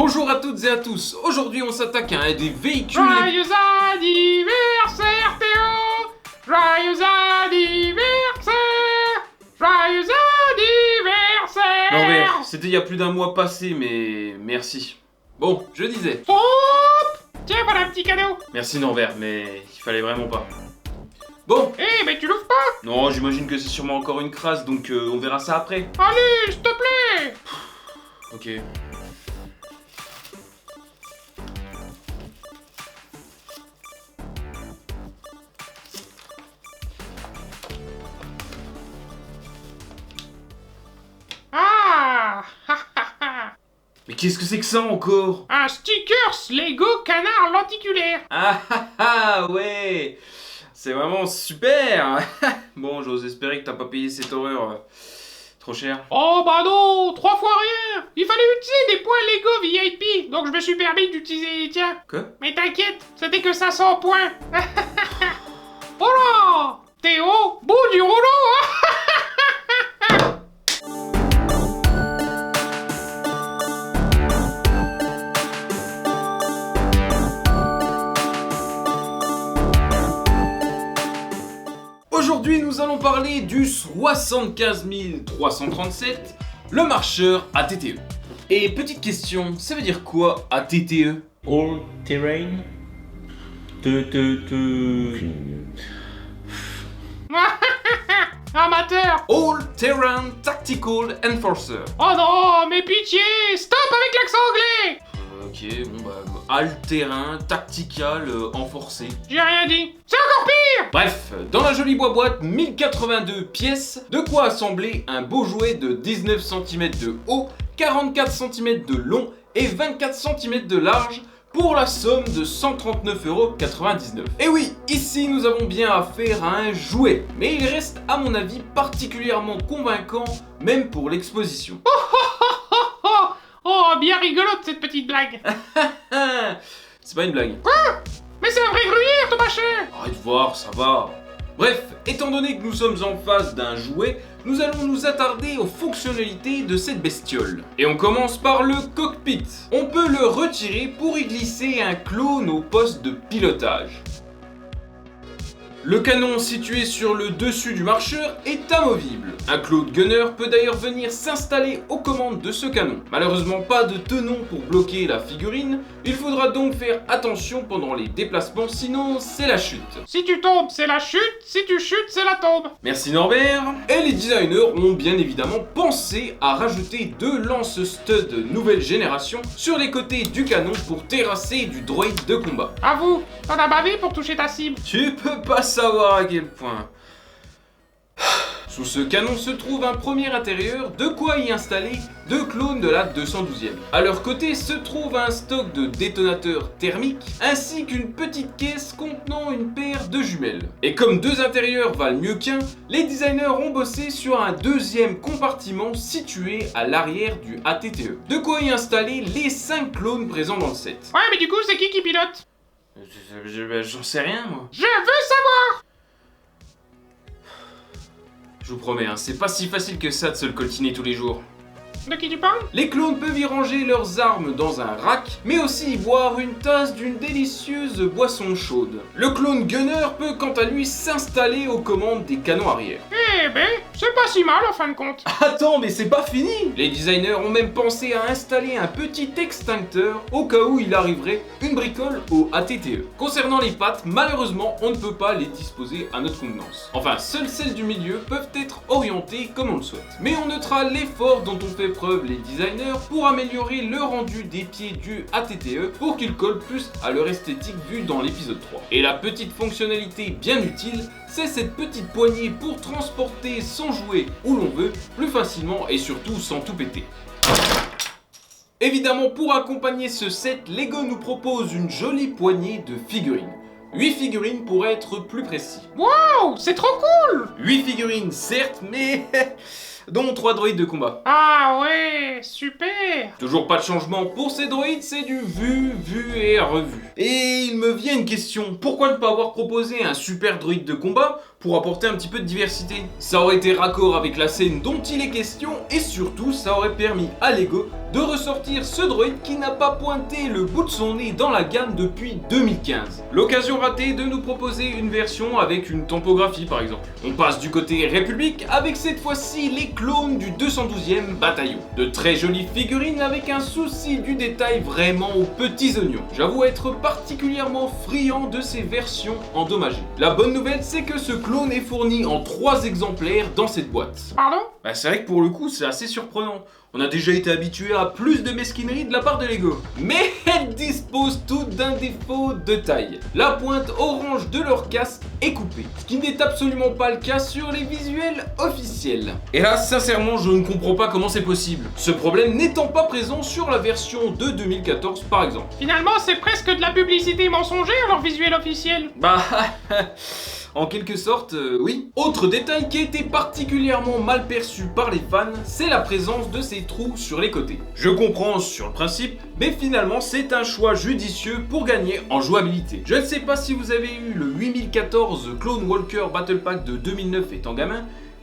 Bonjour à toutes et à tous, aujourd'hui on s'attaque à un des véhicules... Joyeux anniversaire Théo! Joyeux anniversaire! Joyeux anniversaire! Norbert, c'était il y a plus d'un mois passé, mais merci. Bon, je disais... Stop! Tiens, voilà un petit cadeau! Merci Norbert, mais il fallait vraiment pas. Bon, Mais tu l'ouvres pas? non, j'imagine que c'est sûrement encore une crasse, donc on verra ça après. Allez, s'il te plaît! Ok. Ah! Mais qu'est-ce que c'est que ça encore? Un stickers Lego canard lenticulaire! Ah ah ah, ouais. C'est vraiment super. Bon, j'ose espérer que t'as pas payé cette horreur trop cher. Oh bah non, 3 fois rien! Il fallait utiliser des points Lego VIP, donc je me suis permis d'utiliser les tiens. Quoi? Mais t'inquiète, c'était que 500 points. Oh là! Théo, bout du rouleau, hein? Aujourd'hui, nous allons parler du 75 337, le marcheur ATTE. Et petite question, ça veut dire quoi ATTE? All terrain. Amateur! All Terrain Tactical Enforcer. Oh non, mais pitié! Stop avec l'accent anglais! Ok, bon bah, all-terrain, tactical, enforcé. J'ai rien dit. C'est encore pire! Bref, dans la jolie boîte 1082 pièces, de quoi assembler un beau jouet de 19 cm de haut, 44 cm de long et 24 cm de large pour la somme de 139,99 €. Et oui, ici nous avons bien affaire à un jouet, mais il reste à mon avis particulièrement convaincant, même pour l'exposition. Oh, bien rigolote cette petite blague. C'est pas une blague. Mais c'est un vrai gruyère, ton machin! Arrête de voir, ça va. Bref, étant donné que nous sommes en face d'un jouet, nous allons nous attarder aux fonctionnalités de cette bestiole. Et on commence par le cockpit. On peut le retirer pour y glisser un clone au poste de pilotage. Le canon situé sur le dessus du marcheur est amovible. Un clone gunner peut d'ailleurs venir s'installer aux commandes de ce canon. Malheureusement pas de tenon pour bloquer la figurine, il faudra donc faire attention pendant les déplacements, sinon c'est la chute. Si tu tombes, c'est la chute. Si tu chutes, c'est la tombe. Merci Norbert. Et les designers ont bien évidemment pensé à rajouter 2 lance-studs nouvelle génération sur les côtés du canon pour terrasser du droïde de combat. Avoue, t'en as bavé pour toucher ta cible. Tu peux pas savoir à quel point. Sous ce canon se trouve un premier intérieur, de quoi y installer 2 clones de la 212e. A leur côté se trouve un stock de détonateurs thermiques, ainsi qu'une petite caisse contenant une paire de jumelles. Et comme 2 intérieurs valent mieux qu'un, les designers ont bossé sur un deuxième compartiment situé à l'arrière du ATTE. De quoi y installer les 5 clones présents dans le set. Ouais, mais du coup, c'est qui pilote? J'en sais rien moi. Je veux savoir! Je vous promets, hein, c'est pas si facile que ça de se le coltiner tous les jours. De qui tu parles? Les clones peuvent y ranger leurs armes dans un rack, mais aussi y boire une tasse d'une délicieuse boisson chaude. Le clone gunner peut quant à lui s'installer aux commandes des canons arrière. Eh ben, c'est pas si mal en fin de compte. Attends, mais c'est pas fini! Les designers ont même pensé à installer un petit extincteur au cas où il arriverait une bricole au ATTE. Concernant les pattes, malheureusement, on ne peut pas les disposer à notre convenance. Enfin, seules celles du milieu peuvent être orientées comme on le souhaite. Mais on notera l'effort dont on fait preuve les designers pour améliorer le rendu des pieds du ATTE pour qu'ils collent plus à leur esthétique vue dans l'épisode 3. Et la petite fonctionnalité bien utile, c'est cette petite poignée pour transporter son jouet où l'on veut, plus facilement et surtout sans tout péter. Évidemment, pour accompagner ce set, Lego nous propose une jolie poignée de figurines. 8 figurines pour être plus précis. Wow, c'est trop cool! 8 figurines certes, mais dont 3 droïdes de combat. Ah ouais, super. Toujours pas de changement pour ces droïdes, c'est du vu et revu. Et il me vient une question, pourquoi ne pas avoir proposé un super droïde de combat pour apporter un petit peu de diversité? Ça aurait été raccord avec la scène dont il est question et surtout ça aurait permis à Lego de ressortir ce droïde qui n'a pas pointé le bout de son nez dans la gamme depuis 2015. L'occasion ratée de nous proposer une version avec une topographie par exemple. On passe du côté République avec cette fois-ci les clones du 212e bataillon. De très jolies figurines avec un souci du détail vraiment aux petits oignons. J'avoue être particulièrement friand de ces versions endommagées. La bonne nouvelle c'est que ce clone est fourni en 3 exemplaires dans cette boîte. Pardon? C'est vrai que pour le coup c'est assez surprenant. On a déjà été habitué à plus de mesquinerie de la part de Lego. Mais elles disposent toutes d'un défaut de taille. La pointe orange de leur casque est coupée. Ce qui n'est absolument pas le cas sur les visuels officiels. Et là, sincèrement, je ne comprends pas comment c'est possible. Ce problème n'étant pas présent sur la version de 2014 par exemple. Finalement, c'est presque de la publicité mensongère, leur visuel officiel. En quelque sorte, oui. Autre détail qui a été particulièrement mal perçu par les fans, c'est la présence de ces trous sur les côtés. Je comprends sur le principe, mais finalement c'est un choix judicieux pour gagner en jouabilité. Je ne sais pas si vous avez eu le 8014 Clone Walker Battle Pack de 2009 étant gamin.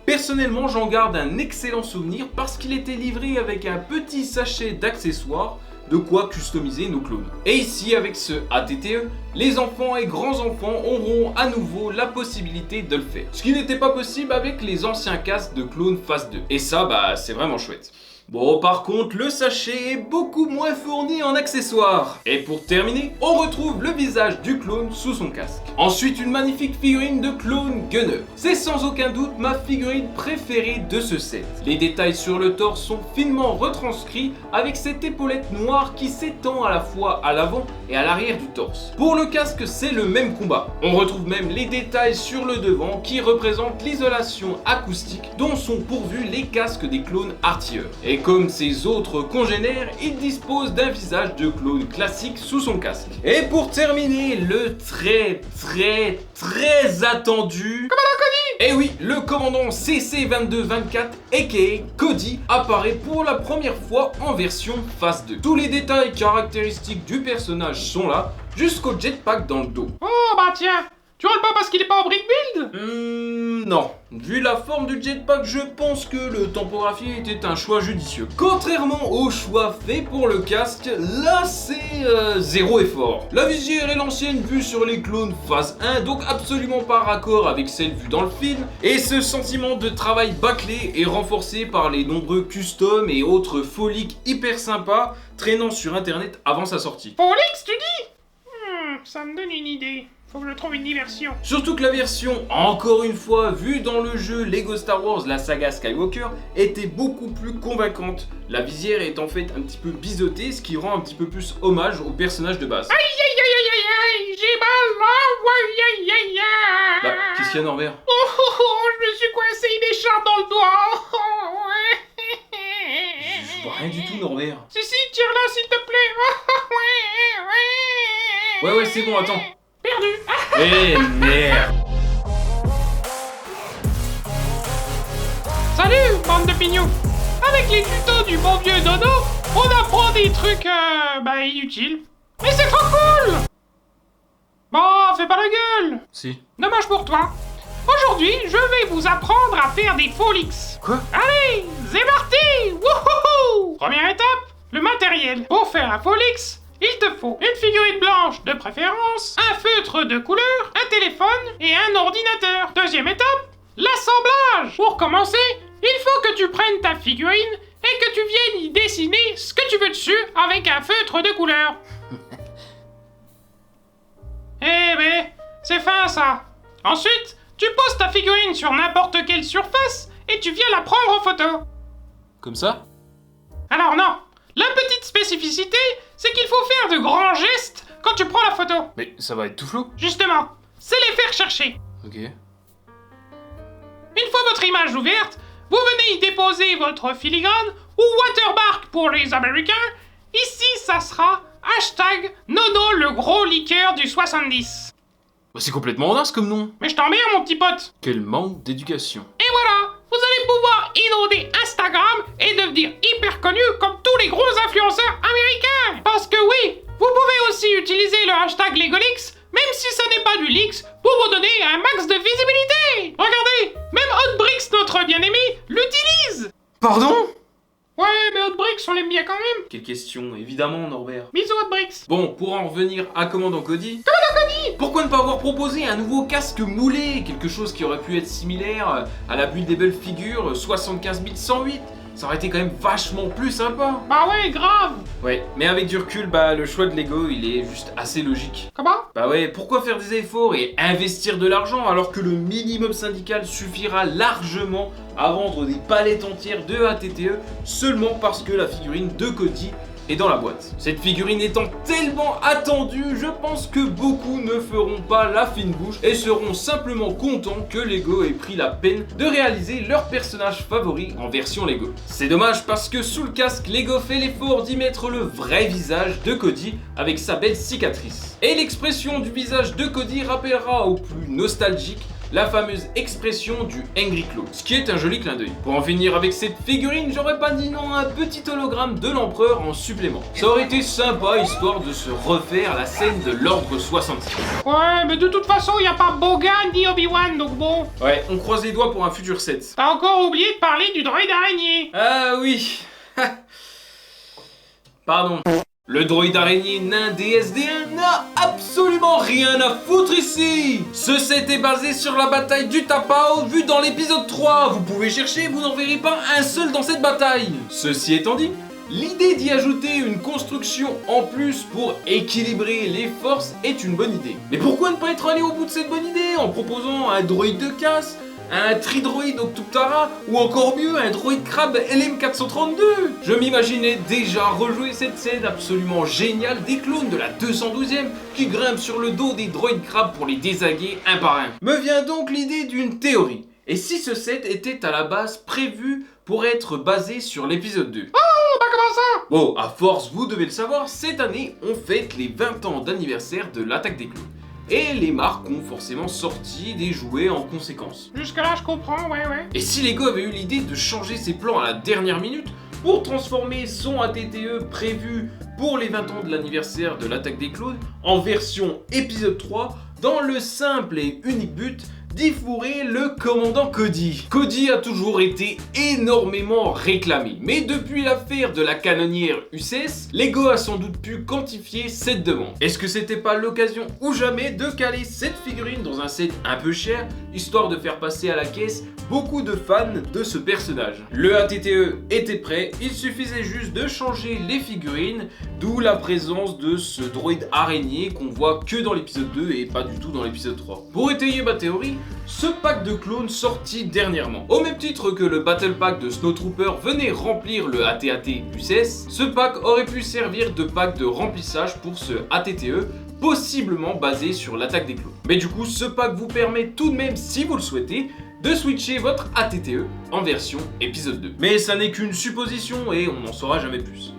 Personnellement, j'en garde un excellent souvenir parce qu'il était livré avec un petit sachet d'accessoires, de quoi customiser nos clones. Et ici, avec ce ATTE, les enfants et grands-enfants auront à nouveau la possibilité de le faire. Ce qui n'était pas possible avec les anciens casques de clones phase 2. Et ça, c'est vraiment chouette. Bon, par contre, le sachet est beaucoup moins fourni en accessoires. Et pour terminer, on retrouve le visage du clone sous son casque. Ensuite, une magnifique figurine de clone Gunner. C'est sans aucun doute ma figurine préférée de ce set. Les détails sur le torse sont finement retranscrits avec cette épaulette noire qui s'étend à la fois à l'avant et à l'arrière du torse. Pour le casque, c'est le même combat. On retrouve même les détails sur le devant qui représentent l'isolation acoustique dont sont pourvus les casques des clones artilleurs. Et comme ses autres congénères, il dispose d'un visage de clone classique sous son casque. Et pour terminer, le très attendu... Commandant Cody! Eh oui, le commandant CC2224, aka Cody, apparaît pour la première fois en version phase 2. Tous les détails caractéristiques du personnage sont là, jusqu'au jetpack dans le dos. Oh bah tiens, tu roules pas parce qu'il est pas en brick build? Non. Vu la forme du jetpack, je pense que le tempographier était un choix judicieux. Contrairement au choix fait pour le casque, là c'est zéro effort. La visière est l'ancienne vue sur les clones phase 1, donc absolument pas raccord avec celle vue dans le film. Et ce sentiment de travail bâclé est renforcé par les nombreux customs et autres foliques hyper sympas traînant sur internet avant sa sortie. Folix, tu dis? Ça me donne une idée. Faut que je trouve une diversion. Surtout que la version, encore une fois, vue dans le jeu Lego Star Wars, la saga Skywalker, était beaucoup plus convaincante. La visière est en fait un petit peu biseautée, ce qui rend un petit peu plus hommage au personnage de base. Aïe aïe aïe aïe aïe aïe, j'ai mal, aïe aïe aïe aïe. Qu'est-ce qu'il y a Norbert? Je me suis coincé une écharpe dans le doigt. Je vois rien du tout Norbert. Si, tire-la s'il te plaît. Ouais, c'est bon, attends. Perdu. Eh merde. Salut, bande de pignons. Avec les tutos du bon vieux Dodo, on apprend des trucs, inutiles. Mais c'est trop cool. Bon, fais pas la gueule. Si. Dommage pour toi. Aujourd'hui, je vais vous apprendre à faire des Folix. Quoi? Allez, c'est parti. Wouhou. Première étape, le matériel. Pour faire un Folix, il te faut une figurine blanche de préférence, un feutre de couleur, un téléphone et un ordinateur. Deuxième étape, l'assemblage. Pour commencer, il faut que tu prennes ta figurine et que tu viennes y dessiner ce que tu veux dessus avec un feutre de couleur. Eh ben, c'est fin ça. Ensuite, tu poses ta figurine sur n'importe quelle surface et tu viens la prendre en photo. Comme ça? Alors non, la petite spécificité, c'est qu'il faut faire de grands gestes quand tu prends la photo. Mais ça va être tout flou. Justement, c'est les faire chercher. Ok. Une fois votre image ouverte, vous venez y déposer votre filigrane ou watermark pour les Américains. Ici, ça sera hashtag Nono le gros liqueur du 70. C'est complètement audace comme nom. Mais je t'emmerde mon petit pote. Quel manque d'éducation. Et voilà, vous allez pouvoir inonder Instagram et devenir hyper connu comme tous les gros influenceurs américains. Parce que oui, vous pouvez aussi utiliser le hashtag LegoLeaks, même si ça n'est pas du leaks, pour vous donner un max de visibilité. Regardez, même Hotbricks, notre bien-aimé, l'utilise. Pardon? Ouais, mais Hotbricks, on l'aime bien quand même. Quelle question, évidemment, Norbert. Bisous Hotbricks. Bon, pour en revenir à Commandant Cody, pourquoi ne pas avoir proposé un nouveau casque moulé? Quelque chose qui aurait pu être similaire à la Buildable Figure 75 108. Ça aurait été quand même vachement plus sympa. Bah ouais, grave. Ouais, mais avec du recul, bah le choix de Lego, il est juste assez logique. Comment? Bah ouais, pourquoi faire des efforts et investir de l'argent alors que le minimum syndical suffira largement à vendre des palettes entières de ATTE seulement parce que la figurine de Cody est dans la boîte. Cette figurine étant tellement attendue, je pense que beaucoup ne feront pas la fine bouche et seront simplement contents que Lego ait pris la peine de réaliser leur personnage favori en version Lego. C'est dommage parce que sous le casque, Lego fait l'effort d'y mettre le vrai visage de Cody avec sa belle cicatrice. Et l'expression du visage de Cody rappellera aux plus nostalgiques la fameuse expression du Angry Claw, ce qui est un joli clin d'œil. Pour en finir avec cette figurine, j'aurais pas dit non à un petit hologramme de l'empereur en supplément. Ça aurait été sympa histoire de se refaire la scène de l'ordre 66. Ouais, mais de toute façon, y a pas Boga ni Obi-Wan, donc bon. Ouais, on croise les doigts pour un futur set. T'as encore oublié de parler du droïde araignée. Ah oui. Pardon. Le droïde araignée nain DSD1 n'a absolument rien à foutre ici. Ce set est basé sur la bataille du Tapao vue dans l'épisode 3. Vous pouvez chercher, vous n'en verrez pas un seul dans cette bataille. Ceci étant dit, l'idée d'y ajouter une construction en plus pour équilibrer les forces est une bonne idée. Mais pourquoi ne pas être allé au bout de cette bonne idée en proposant un droïde de casse, un tridroïde Octuptara ou encore mieux un droïde crabe LM432. Je m'imaginais déjà rejouer cette scène absolument géniale des clones de la 212e qui grimpent sur le dos des droïdes crabes pour les désaguer un par un. Me vient donc l'idée d'une théorie. Et si ce set était à la base prévu pour être basé sur l'épisode 2? Oh, bah comment ça? Bon, à force, vous devez le savoir, cette année, on fête les 20 ans d'anniversaire de l'attaque des clones. Et les marques ont forcément sorti des jouets en conséquence. Jusque-là, je comprends, ouais. Et si Lego avait eu l'idée de changer ses plans à la dernière minute pour transformer son ATTE prévu pour les 20 ans de l'anniversaire de l'attaque des clones en version épisode 3 dans le simple et unique but d'y fourrer le commandant Cody. Cody a toujours été énormément réclamé, mais depuis l'affaire de la canonnière UCS, Lego a sans doute pu quantifier cette demande. Est-ce que c'était pas l'occasion ou jamais de caler cette figurine dans un set un peu cher, histoire de faire passer à la caisse beaucoup de fans de ce personnage? Le ATTE était prêt, il suffisait juste de changer les figurines, d'où la présence de ce droïde araignée qu'on voit que dans l'épisode 2 et pas du tout dans l'épisode 3. Pour étayer ma théorie, ce pack de clones sorti dernièrement, au même titre que le Battle Pack de Snowtrooper venait remplir le AT-AT UCS, ce pack aurait pu servir de pack de remplissage pour ce ATTE, possiblement basé sur l'attaque des clones. Mais du coup, ce pack vous permet tout de même, si vous le souhaitez, de switcher votre ATTE en version épisode 2. Mais ça n'est qu'une supposition et on n'en saura jamais plus.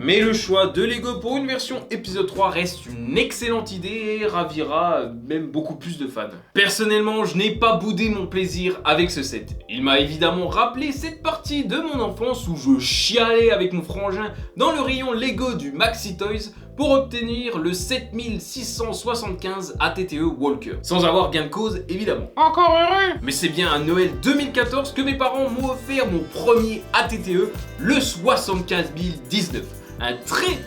Mais le choix de Lego pour une version épisode 3 reste une excellente idée et ravira même beaucoup plus de fans. Personnellement, je n'ai pas boudé mon plaisir avec ce set. Il m'a évidemment rappelé cette partie de mon enfance où je chialais avec mon frangin dans le rayon Lego du Maxi Toys pour obtenir le 7675 ATTE Walker. Sans avoir gain de cause, évidemment. Encore heureux. Mais c'est bien à Noël 2014 que mes parents m'ont offert mon premier ATTE, le 75019. Un très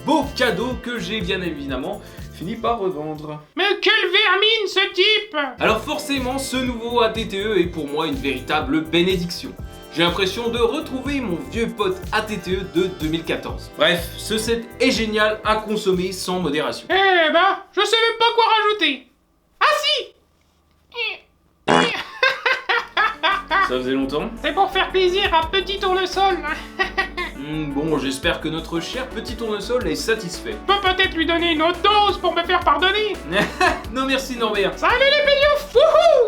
beau cadeau que j'ai bien évidemment fini par revendre. Mais quelle vermine ce type! Alors forcément, ce nouveau ATTE est pour moi une véritable bénédiction. J'ai l'impression de retrouver mon vieux pote ATTE de 2014. Bref, ce set est génial à consommer sans modération. Eh ben, je sais même pas quoi rajouter. Ah si! Ça faisait longtemps? C'est pour faire plaisir à Petit Tournesol. Bon, j'espère que notre cher petit tournesol est satisfait. Je peux peut-être lui donner une autre dose pour me faire pardonner. Non merci Norbert. Salut les pédiophs! Wouhou!